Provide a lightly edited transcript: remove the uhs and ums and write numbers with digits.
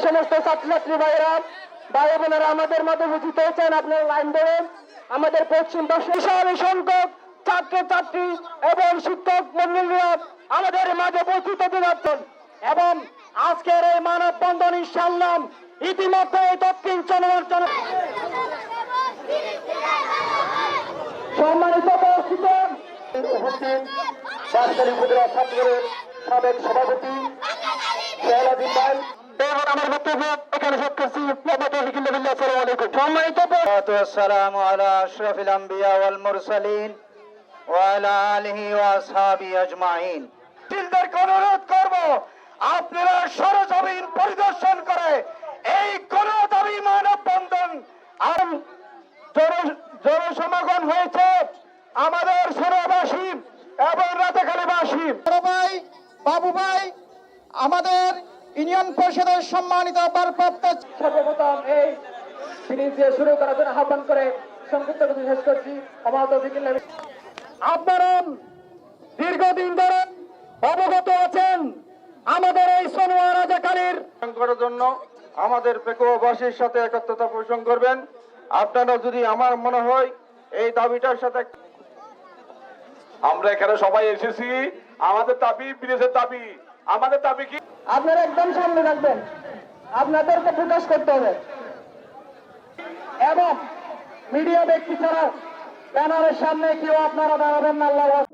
সমস্ত ছাত্রছাত্রী ভাইয়েরা ভাই বোনেরা আমাদের মাঝে উপস্থিত হয়েছেন, আপনারা লাইন ধরেন। আমাদের পশ্চিম পাশে বিশাল সংখ্যক ছাত্রছাত্রী এবং শিক্ষক মন্ডলীরা আমাদের মাঝে উপস্থিত হতে যাচ্ছেন এবং আজকের এই মানববন্ধন ইনশাআল্লাহ ইতিমধ্যে দক্ষিণ চন্দ্র সম্মানিত উপস্থিত বাসকালী উপজেলা ছাত্রের সাবেক সভাপতি শেহলাদিন ভাই এবং আমার বক্তব্য এখানে শেষ করছি। আসসালামু আলাইকুম। সম্মানিত আসসালামু আলা আশরাফিল আম্বিয়া ওয়াল মুরসালিন ওয়া আলা আলিহি ওয়া আসহাবিহি আজমাইন। দিলদারকে অনুরোধ করব আপনারা সরজমিন পরিদর্শন করে এই গণদাবী মানববন্ধন আর জনসমাগম হয়েছে আমাদের সোনাবাসী এবং রাতেখালীবাসী। বড় ভাই বাবু ভাই আমাদের ইউনিয়ন পরিষদের সম্মানিত ভারপ্রাপ্ত সর্বপ্রথম এই সিরিজ দিয়ে শুরু করার জন্য আহ্বান করে সংক্ষিপ্ত কথা শেষ করছি। আপনারা দীর্ঘদিন ধরে অবগত আছেন আমাদের এই সোনোয়া রাজাকালীর করার জন্য আমাদের পেকুয়াবাসীর সাথে একত্রতা পোষণ করবেন। আপনারা যদি আমার মনে হয় এই দাবিটার সাথে আমরা এখানে সবাই এসেছি, আমাদের দাবি বিদেশের দাবি। আমাদের দাবি কি? আপনারা একদম সামনে রাখবেন, আপনাদেরকে প্রকাশ করতে হবে এবং মিডিয়া ব্যক্তি ছাড়া ব্যানারের সামনে কেউ আপনারা দাঁড়াবেন না। আল্লাহ